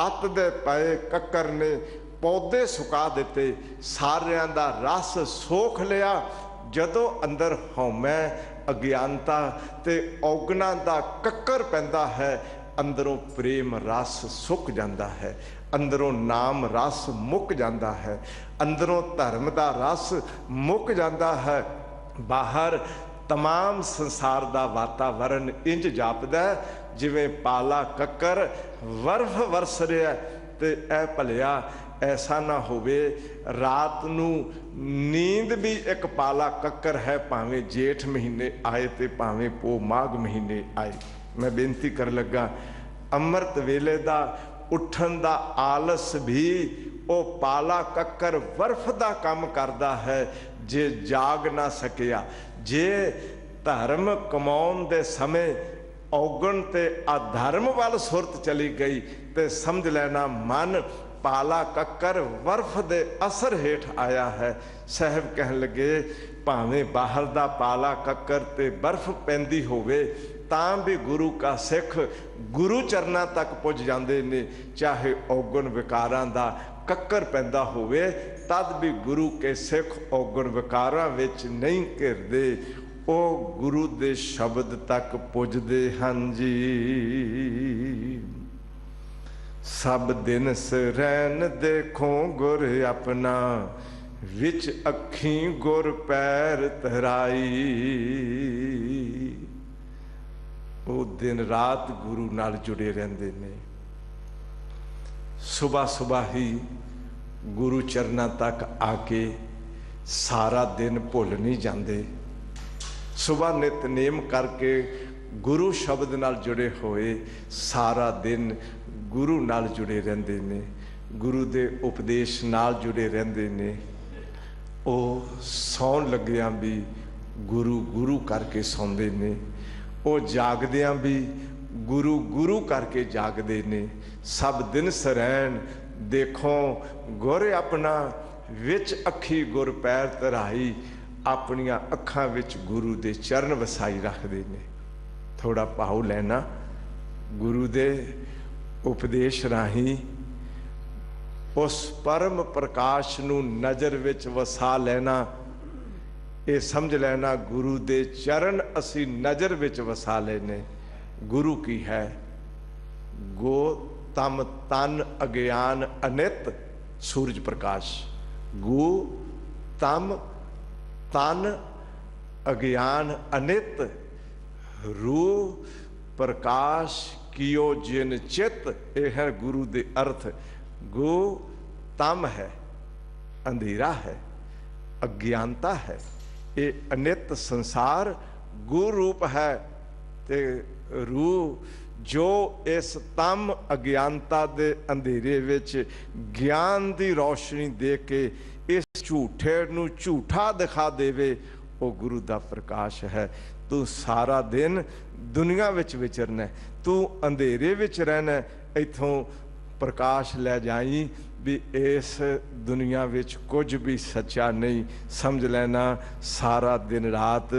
ਅੱਤ ਦੇ ਪਏ ਕੱਕਰ ਨੇ ਪੌਦੇ ਸੁਕਾ ਦਿੱਤੇ, ਸਾਰਿਆਂ ਦਾ ਰਸ ਸੋਖ ਲਿਆ। ਜਦੋਂ ਅੰਦਰ ਹਉਮੈ, ਅਗਿਆਨਤਾ ਤੇ ਔਗਣਾ ਦਾ ਕੱਕਰ ਪੈਂਦਾ ਹੈ, ਅੰਦਰੋਂ ਪ੍ਰੇਮ ਰਸ ਸੁੱਕ ਜਾਂਦਾ ਹੈ, ਅੰਦਰੋਂ ਨਾਮ ਰਸ ਮੁੱਕ ਜਾਂਦਾ ਹੈ, ਅੰਦਰੋਂ ਧਰਮ ਦਾ ਰਸ ਮੁੱਕ ਜਾਂਦਾ ਹੈ। ਬਾਹਰ तमाम ਸੰਸਾਰ ਦਾ ਵਾਤਾਵਰਨ ਇੰਜ ਜਾਪਦਾ ਜਿਵੇਂ ਪਾਲਾ ਕੱਕਰ ਬਰਫ਼ ਵਰਸ ਰਿਹਾ। ਤੇ ਇਹ ਭਲਿਆ ਐਸਾ ਨਾ ਹੋਵੇ ਰਾਤ ਨੂੰ ਨੀਂਦ ਵੀ ਇੱਕ ਪਾਲਾ ਕੱਕਰ ਹੈ, ਭਾਵੇਂ ਜੇਠ ਮਹੀਨੇ ਆਏ ਤੇ ਭਾਵੇਂ ਪੋਹ ਮਾਘ ਮਹੀਨੇ ਆਏ। ਮੈਂ ਬੇਨਤੀ ਕਰ ਲੱਗਾ, ਅੰਮ੍ਰਿਤ ਵੇਲੇ ਦਾ ਉੱਠਣ ਦਾ ਆਲਸ ਵੀ ਉਹ ਪਾਲਾ ਕੱਕਰ ਬਰਫ਼ ਦਾ ਕੰਮ ਕਰਦਾ ਹੈ। ਜੇ ਜਾਗ ਨਾ ਸਕਿਆ, ਜੇ ਧਰਮ ਕਮਾਉਣ ਦੇ ਸਮੇਂ ਔਗਣ ਤੇ ਅਧਰਮ ਵੱਲ ਸੁਰਤ ਚਲੀ ਗਈ ਤੇ ਸਮਝ ਲੈਣਾ ਮਨ ਪਾਲਾ ਕੱਕਰ ਬਰਫ਼ ਦੇ ਅਸਰ ਹੇਠ ਆਇਆ ਹੈ। ਸਾਹਿਬ ਕਹਿਣ ਲੱਗੇ, ਭਾਵੇਂ ਬਾਹਰ ਦਾ ਪਾਲਾ ਕੱਕਰ ਤੇ ਬਰਫ਼ ਪੈਂਦੀ ਹੋਵੇ ਤਾਂ ਵੀ ਗੁਰੂ ਕਾ ਸਿੱਖ ਗੁਰੂ ਚਰਨਾਂ ਤੱਕ ਪੁੱਜ ਜਾਂਦੇ ਨੇ। ਚਾਹੇ ਔਗਣ ਵਿਕਾਰਾਂ ਦਾ ਕੱਕਰ ਪੈਂਦਾ ਹੋਵੇ ਤਦ ਵੀ ਗੁਰੂ ਕੇ ਸਿੱਖ ਔਗਣ ਵਿਕਾਰਾਂ ਵਿੱਚ ਨਹੀਂ ਘਿਰਦੇ, ਉਹ ਗੁਰੂ ਦੇ ਸ਼ਬਦ ਤੱਕ ਪੁੱਜਦੇ ਹਨ ਜੀ। ਸਭ ਦਿਨ ਸਰੈਨ ਦੇਖੋ ਗੁਰ ਆਪਣਾ, ਵਿੱਚ ਅੱਖੀਂ ਗੁਰ ਪੈਰ ਧਰਾਈ। ਉਹ ਦਿਨ ਰਾਤ ਗੁਰੂ ਨਾਲ ਜੁੜੇ ਰਹਿੰਦੇ ਨੇ। ਸੁਬਹ ਸੁਬਹ ਹੀ ਗੁਰੂ ਚਰਨਾਂ ਤੱਕ ਆ ਕੇ ਸਾਰਾ ਦਿਨ ਭੁੱਲ ਨਹੀਂ ਜਾਂਦੇ। ਸੁਬਹ ਨਿਤਨੇਮ ਕਰਕੇ ਗੁਰੂ ਸ਼ਬਦ ਨਾਲ ਜੁੜੇ ਹੋਏ ਸਾਰਾ ਦਿਨ ਗੁਰੂ ਨਾਲ ਜੁੜੇ ਰਹਿੰਦੇ ਨੇ, ਗੁਰੂ ਦੇ ਉਪਦੇਸ਼ ਨਾਲ ਜੁੜੇ ਰਹਿੰਦੇ ਨੇ। ਉਹ ਸੌਣ ਲੱਗਿਆਂ ਵੀ ਗੁਰੂ ਗੁਰੂ ਕਰਕੇ ਸੌਂਦੇ ਨੇ, ਉਹ ਜਾਗਦਿਆਂ ਵੀ ਗੁਰੂ ਗੁਰੂ ਕਰਕੇ ਜਾਗਦੇ ਨੇ। ਸਭ ਦਿਨ ਸਰੈਣ ਦੇਖੋ ਗੁਰ ਆਪਣਾ, ਵਿੱਚ ਅੱਖੀ ਗੁਰ ਪੈਰ ਧਰਾਈ। ਆਪਣੀਆਂ ਅੱਖਾਂ ਵਿੱਚ ਗੁਰੂ ਦੇ ਚਰਨ ਵਸਾਈ ਰੱਖਦੇ ਨੇ। ਥੋੜਾ ਭਾਉ ਲੈਣਾ, ਗੁਰੂ ਦੇ ਉਪਦੇਸ਼ ਰਾਹੀਂ ਉਸ ਪਰਮ ਪ੍ਰਕਾਸ਼ ਨੂੰ ਨਜ਼ਰ ਵਿੱਚ ਵਸਾ ਲੈਣਾ। ਇਹ ਸਮਝ ਲੈਣਾ ਗੁਰੂ ਦੇ ਚਰਨ ਅਸੀਂ ਨਜ਼ਰ ਵਿੱਚ ਵਸਾ ਲੈਨੇ। ਗੁਰੂ ਕੀ ਹੈ? ਗੋ ਤਮ ਤਨ ਅਗਿਆਨ ਅਨਿਤ ਸੂਰਜ ਪ੍ਰਕਾਸ਼। ਗੋ ਤਮ ਤਨ ਅਗਿਆਨ ਅਨਿਤ, ਰੂ ਪ੍ਰਕਾਸ਼ ਕੀਓ ਜਿਨ ਚਿਤ। ਇਹ ਹੈ ਗੁਰੂ ਦੇ ਅਰਥ। ਗੋ ਤਮ ਹੈ, ਅੰਧੇਰਾ ਹੈ, ਅਗਿਆਨਤਾ ਹੈ। ਇਹ ਅਨਿਤ ਸੰਸਾਰ ਗੁਰੂ ਰੂਪ ਹੈ। ते रूह जो इस तम अज्ञानता दे अंधेरे विच ज्ञान दी रोशनी दे के इस झूठे नूं झूठा दिखा देवे, वो गुरु दा प्रकाश है। तू सारा दिन दुनिया विच विचरना, तू अंधेरे विच रहना, इथों प्रकाश लै जाई भी इस दुनिया विच कुछ भी सच्चा नहीं। समझ लेना सारा दिन रात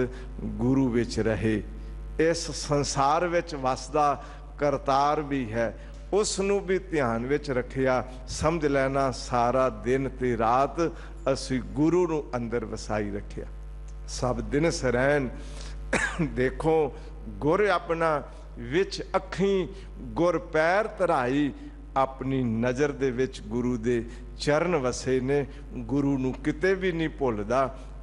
गुरु विच रहे। इस संसार विच वसदा करतार भी है, उसनूं भी ध्यान विच रखिया। समझ लेना सारा दिन ते रात असी गुरु नूं अंदर वसाई रखिया। सब दिन सरैन देखो गुर अपना विच अखी गुर पैर धराई, अपनी नज़र दे विच गुरु दे चरण वसे ने। गुरु नूं किते भी नहीं भुलदा,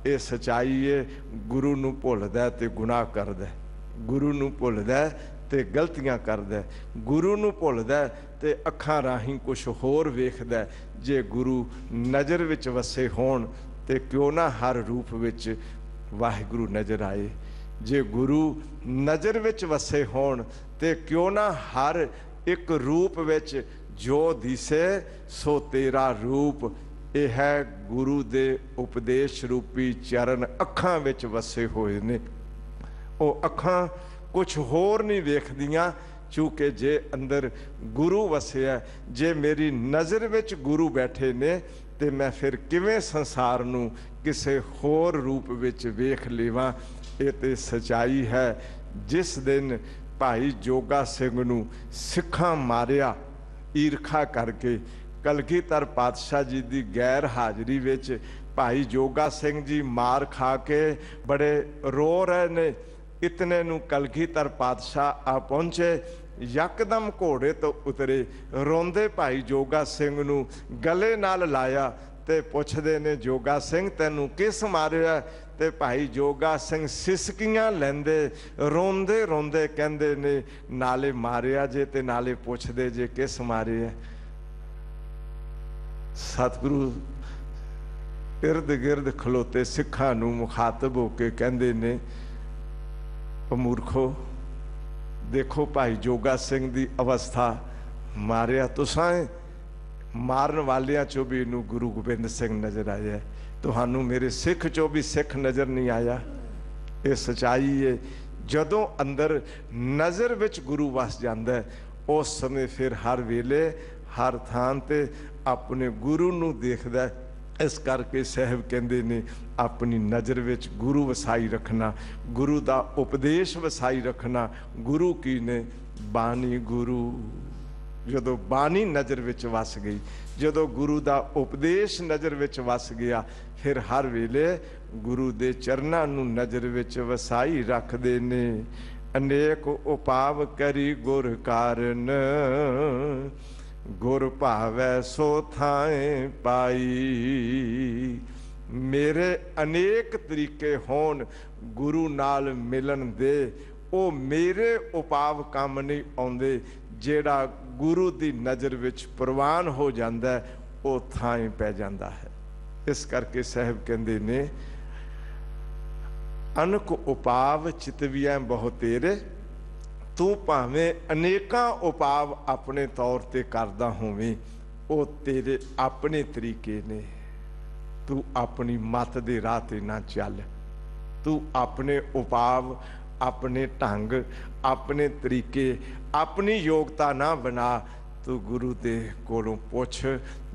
ये सच्चाई है। गुरु नूं भुलदा ते गुनाह करदा, गुरु नूं भुलदा ते गलतियां करदा, गुरु नूं भुलदा ते अखां राहीं कुछ होर वेखदा। जे गुरु नज़र विच वसे होण ते क्यों ना हर रूप विच वाहिगुरु नज़र आए। जे गुरु नज़र विच वसे होण ते क्यों ना हर एक रूप विच जो दिसे सो तेरा रूप। यह है गुरु दे उपदेश रूपी चरण अखां विच वसे होए ने। वो अखां कुछ होर नहीं वेखदियां, चूँकि जे अंदर गुरु वसिया, जे मेरी नज़र विच गुरु बैठे ने ते मैं फिर किवें संसार नूं किसे होर रूप विच वेख लेवां। ये ते सच्चाई है। जिस दिन भाई जोगा सिंह नूं सिखां मारिया ईरखा करके, कलगीधर पातशाह जी की गैर हाज़री विच भाई जोगा सिंह जी मार खा के बड़े रो रहे ने। इतने नूं कलगीधर पातशाह आ पहुँचे, यकदम घोड़े तो उतरे, रोंदे भाई जोगा सिंह नूं गले नाल लाया ते पुछदे ने जोगा सिंह तैनूं किस मारिया? ते भाई जोगा सिंह सिसकियां लैंदे रोंदे रोंदे कहंदे ने नाले मारिया जे ते नाले पुछदे जे किस मारिया। सतगुरु इर्द गिर्द खलोते सिखां नूं मुखातब होके कहंदे ने, मूर्खो देखो भाई जोगा सिंह दी अवस्था, मारिया तुसां मारन वालियां चो भी इनू गुरु गोबिंद सिंह नज़र आया, तुहानू मेरे सिख चो भी सिख नज़र नहीं आया। ये सच्चाई है। जदों अंदर नज़र विच गुरु वस जांदा है, उस समय फिर हर वेले हर थान ते अपने गुरु नू देखदा है। इस करके साहब कहंदे ने अपनी नज़र विच गुरु वसाई रखना, गुरु दा उपदेश वसाई रखना। गुरु की ने बानी गुरु, जदों बानी नज़र विच वस गई, जदों गुरु दा उपदेश नज़र विच वस गया, फिर हर वेले गुरु दे चरनां नूं नज़र विच वसाई रखदे ने। अनेक उपाव करी गुर कारण, गुर भावै सो थाएं पाई। मेरे अनेक तरीके होण गुरु नाल मिलन दे, ओ मेरे उपाव काम नहीं आउंदे। जेड़ा गुरु दी नज़र विच प्रवान हो जांदा है, ओ थाएं पै जांदा है। इस करके साहब कहंदे ने, अनक उपाव चितवियां बहु तेरे, तू भावें अनेकां उपाव अपने तौर ते करदा होवें, ओ तेरे अपने तरीके ने। तू अपनी मत दे राह ते ना चल, तू अपने उपाव, अपने ढंग, अपने तरीके, अपनी योग्यता ना बना। तू गुरु दे कोलों पुछ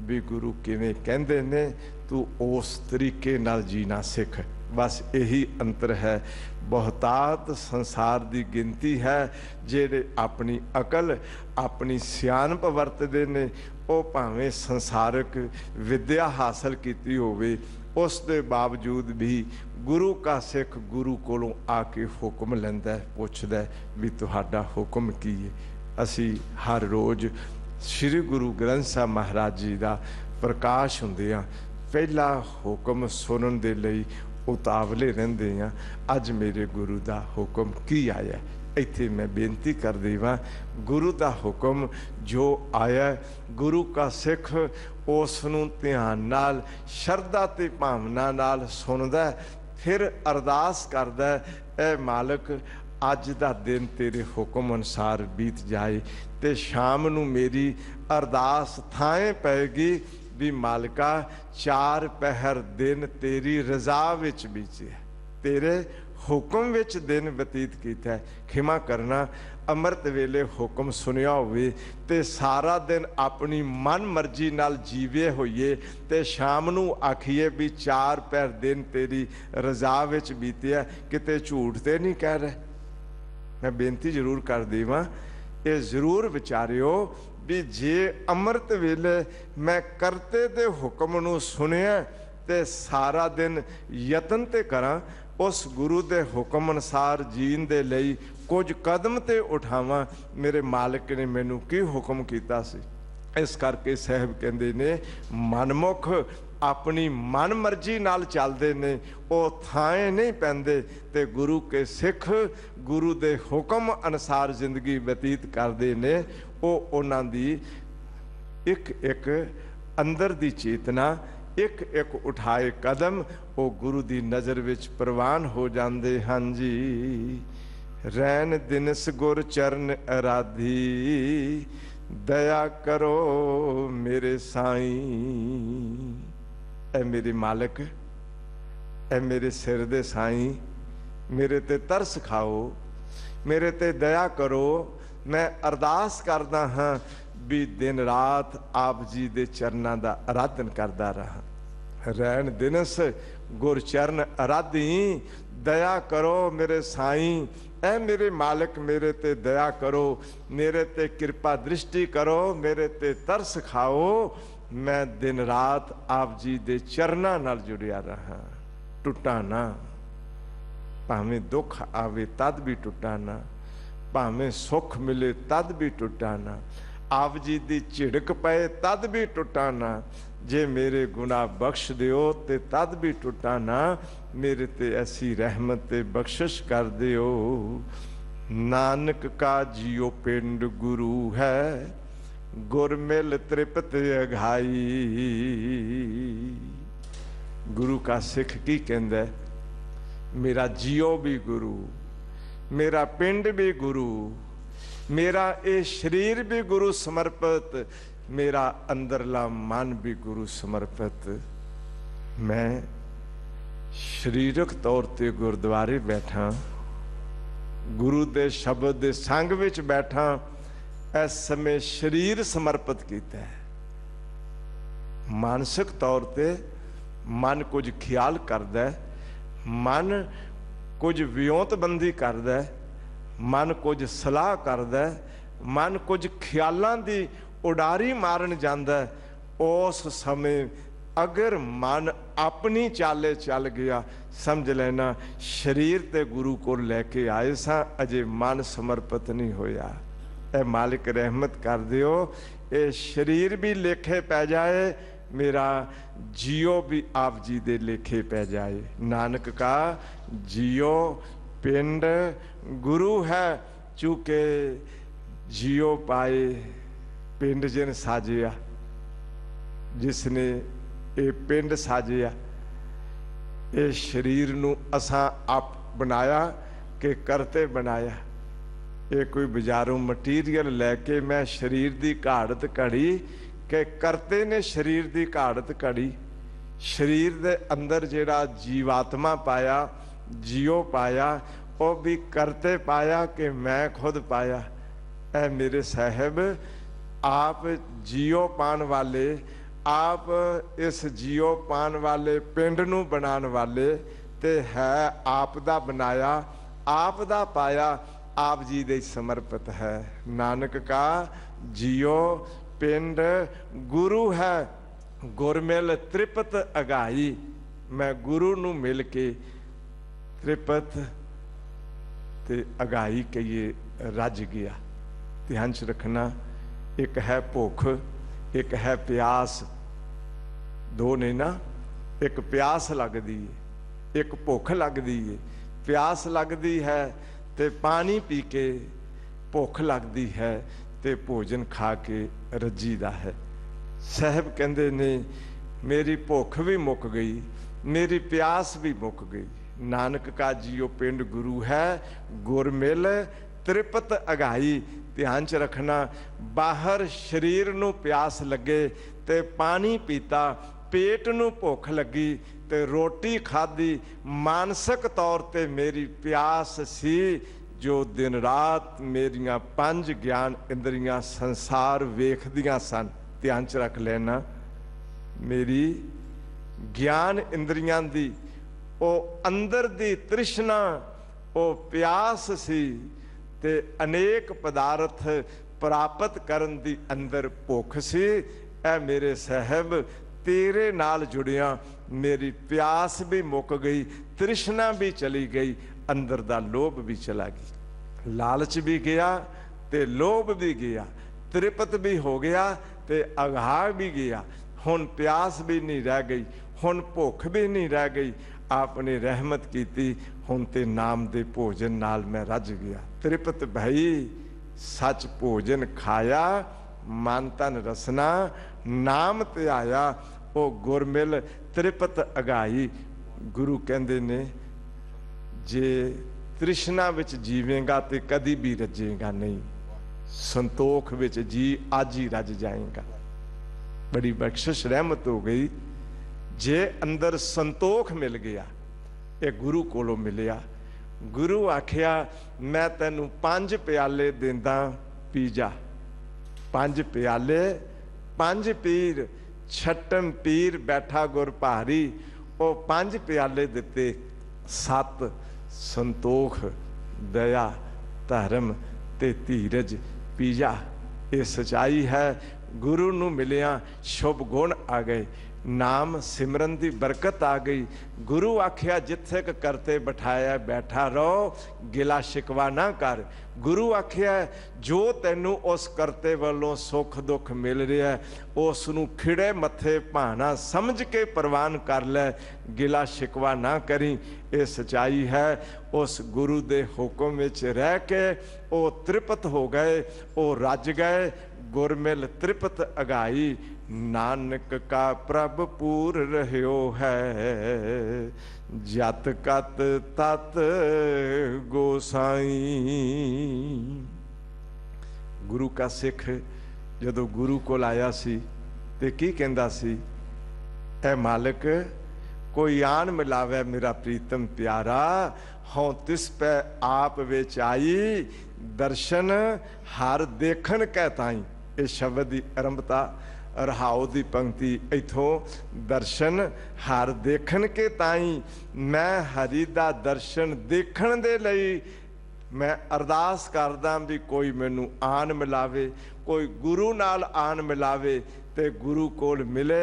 भी गुरु किवें कहंदे ने, तू उस तरीके नाल जीना सिख। बस यही अंतर है। बहुतात संसार की गिनती है जेड़े अपनी अकल, अपनी सियाणप वरतदे ने। वो भावें संसारक विद्या हासिल की होवे, उस दे बावजूद भी गुरु का सिख गुरु कोलों आके हुक्म लैंदा, पुछदा भी तुहाडा हुक्म की है। असी हर रोज़ श्री गुरु ग्रंथ साहब महाराज जी का प्रकाश हुंदियां पहला हुक्म सुनन दे लई उतावले रहंदे हां। अज मेरे गुरु का हुक्म की आया, इत्थे मैं बेनती कर देवां, गुरु का हुक्म जो आया, गुरु का सिख उस नूं ध्यान नाल शरधा ते भावना नाल सुनदा, फिर अरदास करदा, ए मालिक अज दा दिन तेरे हुक्म अनुसार बीत जाए। ते शाम नूं मेरी अरदास थाएं पैगी भी मालिका 4 पहर दिन तेरी रज़ा विच बीते, तेरे हुक्म विच दिन बतीत कीता है। खिमा करना, अमृत वेले हुक्म सुनिया होवे ते सारा दिन अपनी मन मर्जी नाल जीवे होइए ते शाम नूं आखिए भी 4 पहर दिन तेरी रज़ा विच बीतिया, किते झूठ ते नहीं कह रहे। मैं बेनती जरूर कर देवां, ये जरूर विचारियो भी जे अमृत वेले मैं करते दे हुक्म नूं सुनिया ते सारा दिन यतन ते करां उस गुरु दे हुक्म अनुसार जीण दे लई कुछ कदम ते उठावां। मेरे मालिक ने मैनू की हुक्म कीता सी। इस करके साहब कहंदे ने मनमुख अपनी मन मर्जी नाल चलदे ने, वो थाएं नहीं पैंदे ते गुरु के सिख गुरु दे हुक्म अनुसार जिंदगी बतीत करदे ने। वो उन्हां दी एक एक अंदर दी चेतना, एक एक उठाए कदम वो गुरु दी नज़र विच प्रवान हो जाते हैं जी। रैन दिनस गुर चरण अराधी, दया करो मेरे साईं। ऐ मेरे मालिक, ऐ मेरे सिर दे साईं, मेरे ते तरस खाओ, मेरे ते दया करो। मैं अरदास करदा हाँ भी दिन रात आप जी दे चरनां दा आराधन करदा रहा। रैन दिनस गुर चरण आराधी, दया करो मेरे साईं। ऐ मेरे मालिक मेरे ते दया करो, मेरे ते कृपा दृष्टि करो, मेरे ते तरस खाओ। मैं दिन रात आप जी दे चरनां नाल जुड़िया रहा, टुटा ना। भावें दुख आवे तद भी टुटा ना, भावें सुख मिले तद भी टुटा ना, आप जी दी झिड़क पए तद भी टुटा ना। जे मेरे गुनाह बख्श दिओ ते तद भी टुटा ना, मेरे ते ऐसी रहमत ते बख्शिश कर दिओ। नानक का जियो पिंड गुरु है, गुर मिल तृप्त अघाई। गुरु का सिख की कहंदा, मेरा जियो भी गुरु, मेरा पिंड भी गुरु, मेरा ये शरीर भी गुरु समर्पित, मेरा अंदरला मन भी गुरु समर्पित। मैं शरीरक तौर ते गुरुद्वारे बैठा, गुरु दे शब्द दे संग विच बैठा, इस समय शरीर समर्पित किया है। मानसिक तौर ते मन कुछ ख्याल करदा है, मन कुछ वियोंतबंदी करदा है, मन कुछ सलाह करदा है, मन कुछ ख्यालों की उडारी मारन जांदा है। उस समय अगर मन अपनी चाले चल गया, समझ लेना शरीर ते गुरु को लैके आए सा, अजे मन समर्पित नहीं होया। ए मालिक रहमत कर दियो, ये शरीर भी लेखे पै जाए, मेरा जियो भी आप जी दे लेखे पै जाए। नानक का जियो पिंड गुरु है, चूंकि जियो पाए पिंड जिन साजिया, जिसने ये पिंड साजिया, ये शरीर नू असां आप बनाया कि करते बनाया। ये कोई बाजारों मटीरियल लैके मैं शरीर की घाड़त घड़ी कि करते ने शरीर की घाड़त घड़ी। शरीर दे अंदर जिहड़ा जीवात्मा पाया, जियो पाया, वो भी करते पाया कि मैं खुद पाया। ऐ मेरे साहब, आप जियो पान वाले, आप इस जियो पान वाले पिंड नू बनाने वाले, ते है आप दा बनाया, आप दा पाया, आप जी दे समर्पित है। नानक का जियो पिंड गुरु है, गुरमिल तृप्त अघाई। मैं गुरु नू मिल के तृप्त ते अघाई कहिए रज गया। ध्यान च रखना, एक है भुख, एक है प्यास, दो ने ना। एक प्यास लगती है, एक भुख लगती है। प्यास लगती है ते पानी पी के, भुख लगती है ते भोजन खा के रजीदा है। साहब कहते ने मेरी भुख भी मुक गई, मेरी प्यास भी मुक गई। नानक का जियो पिंड गुरु है, गुर मिल त्रिपत अगाई। ध्यान च रखना, बाहर शरीर नूं प्यास लगे ते पानी पीता, पेट नूं भुख लगी ते रोटी खाधी, मानसिक तौर ते मेरी प्यास सी जो दिन रात मेरियां 5 ज्ञान इंद्रियां संसार वेखदियां सन। ध्यान च रख लेना, मेरी ज्ञान इंद्रियां दी ओ अंदर दी तृष्णा, ओ प्यास सी ते अनेक पदार्थ प्राप्त करन दी अंदर भुख सी। ऐ मेरे साहब तेरे नाल जुड़िया मेरी प्यास भी मुक गई, तृष्णा भी चली गई, अंदर दा लोभ भी चला गया, लालच भी गया ते लोभ भी गया, त्रिपत भी हो गया ते अघाह भी गया। हुण प्यास भी नहीं रह गई, हुण भुख भी नहीं रह गई। आपने रहमत कीती, हुण ते नाम दे भोजन नाल मैं रज गया। त्रिपत भई सच भोजन खाया, मन तन रसना नाम ते आया, ओ गुरमिल त्रिपत अगाई। गुरु कहंदे ने जे तृष्णा विच जीवेगा तो कदी भी रजेगा नहीं, संतोख विच जी आज ही रज जाएगा। बड़ी बख्शिश रहमत हो गई जे अंदर संतोख मिल गया। ये गुरु कोलों मिलिया। गुरु आखिया मैं तेनू 5 प्याले देंदा पी जा। 5 प्याले 5 पीर, छठम पीर बैठा गुर भारी। ओ 5 प्याले दिते, 7 संतोख, दया, धर्म ते धीरज पीजा। ये सच्चाई है। गुरु नू मिलिया शुभ गुण आ गए, नाम सिमरन दी बरकत आ गई। गुरु आख्या जिथे करते बिठाया बैठा रहो, गिला शिकवा ना कर। गुरु आख्या जो तैनू उस करते वालों सुख दुख मिल रहा है, उस नू खिड़े मथे भाना समझ के प्रवान कर ले, गिला शिकवा ना करी। ये सच्चाई है। उस गुरु दे हुक्म विच रह के ओ त्रिपत हो गए, ओ रज गए। गुरमिल त्रिपत अगाई, नानक का प्रभ पूर रह्यो है, जत कत तत गोसाई। गुरु का सिख जदों गुरु कोल आया सी ते की कहंदा सी, ऐ मालिक कोई आन मिलावे मेरा प्रीतम प्यारा, हों तिस पै आप विच आई, दर्शन हर देखन कै ताई। ये शब्द की आरंभता रहाओ दी पंक्ति इथों, दर्शन हर देखन के ताई। मैं हरि दा दर्शन देखण दे लई मैं अरदास करदा भी कोई मैनू आन मिलावे, कोई गुरु नाल आन मिलावे ते गुरु कोल मिले,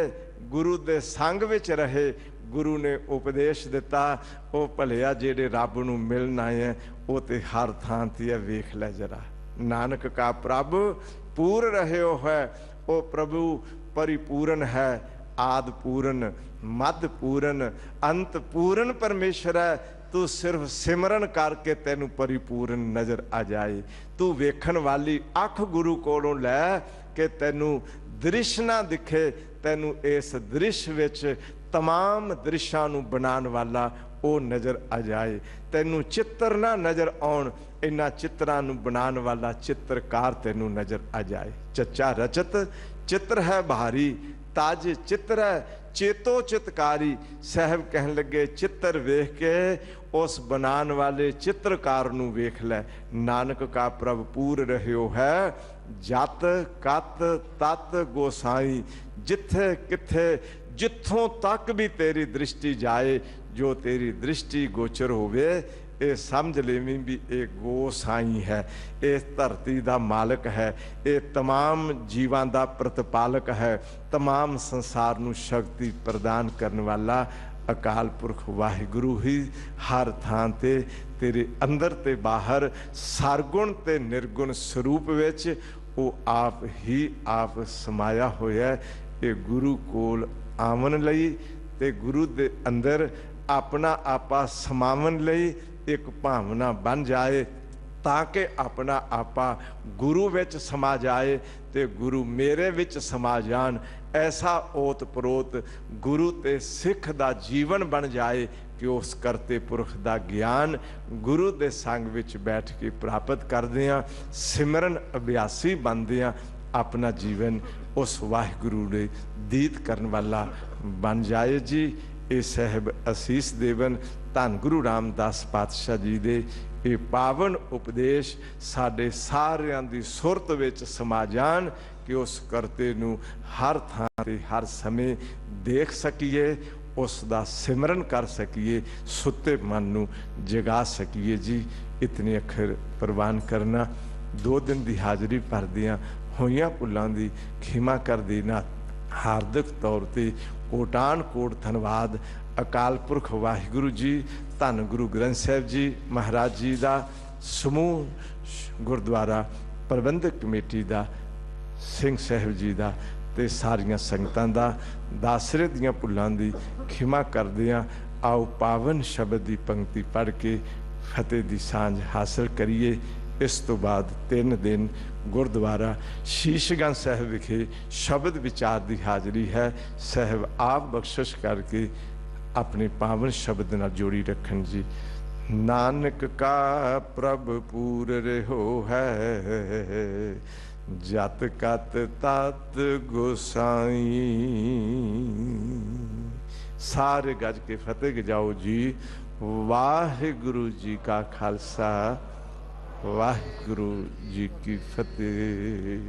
गुरु दे संग विच रहे। गुरु ने उपदेश दिता, वो भलिया जेड़े रब नू मिलना है वो तो हर थां ते है, वेख लै जरा। नानक का प्रभु पूर रहे हो है, वो प्रभु परिपूर्ण है, आद पूर्ण, मध पूर्ण, अंत पूर्ण परमेश्वर है। तू सिर्फ सिमरन करके तेनू परिपूर्ण नजर आ जाए। तू वेखन वाली अख गुरु कोलों लै के तेनू दृश्य ना दिखे, तेनू इस दृश्य विच तमाम दृश्यां नू बनाने वाला वो नज़र आ जाए। तेनू चित्र ना नज़र आउण, इन्हां चित्रां नू बनाने वाला चित्रकार तेनू नज़र आ जाए। चचा रचत चित्र है भारी, ताज चित्र है चेतो चितकारी। साहब कहन लगे चित्र वेख के उस बनाने वाले चित्रकार नू वेख लै। नानक का प्रभ पूर रह्यो है, जत कत तत गोसाई। जिथे किथे जिथों तक भी तेरी दृष्टि जाए, जो तेरी दृष्टि गोचर होवे, ये समझ लेवी भी एक गोसाई है, इस धरती का मालिक है, ये तमाम जीवां का प्रतिपालक है, तमाम संसार नू शक्ति प्रदान करने वाला अकाल पुरख वाहिगुरु ही हर थां ते तेरे अंदर ते बाहर सरगुण ते निर्गुण स्वरूप विच वो आप ही आप समाया होया। ये गुरु कोल आवन लई ते गुरु दे अंदर अपना आपा समावन लई एक भावना बन जाए, ताकि अपना आपा गुरु विच समा जाए ते गुरु मेरे विच समा जान। ऐसा ओत प्रोत गुरु ते सिख दा जीवन बन जाए कि उस करते पुरख दा ज्ञान गुरु दे संग विच बैठ के प्राप्त करदे हां, सिमरन अभ्यासी बनदे हां, अपना जीवन उस वाहिगुरु ने दीद करन वाला बन जाए जी। ये साहब असीस देवन धन गुरु रामदास पातशाह जी दे ये पावन उपदेश साडे सारियां दी सुरत विच समा जान कि उस करते नूं हर थां ते हर समय देख सकीए, उस दा सिमरन कर सकीए, सुते मन नूं जगा सकीए जी। इतने अखर प्रवान करना, 2 दिन की हाज़री भरदियां होइयां भुलां दी खिमा कर देना। हार्दिक तौर पर कोटान कोट धन्यवाद अकाल पुरख वाहिगुरु जी, धन गुरु ग्रंथ साहिब जी महाराज जी का, समूह गुरुद्वारा प्रबंधक कमेटी का, सिंह साहिब जी का ते सारियां संगतां दा दासरे दियां भुलां दी खिमा करदियां आओ पावन शब्द की पंक्ति पढ़ के फतेह की सांझ हासिल करिए। इस तो बाद 3 दिन गुरुद्वारा शीशगंज साहिब विखे शब्द विचार की हाज़री है। साहब आप बख्शिश करके अपने पावन शब्द नाल जोड़ी रखन जी। नानक का प्रभ पूर रहो है, जत कत तत गोसाई। सारे गज के फतेह जाओ जी। वाहिगुरु जी का खालसा, वाहिगुरु जी की फतेह।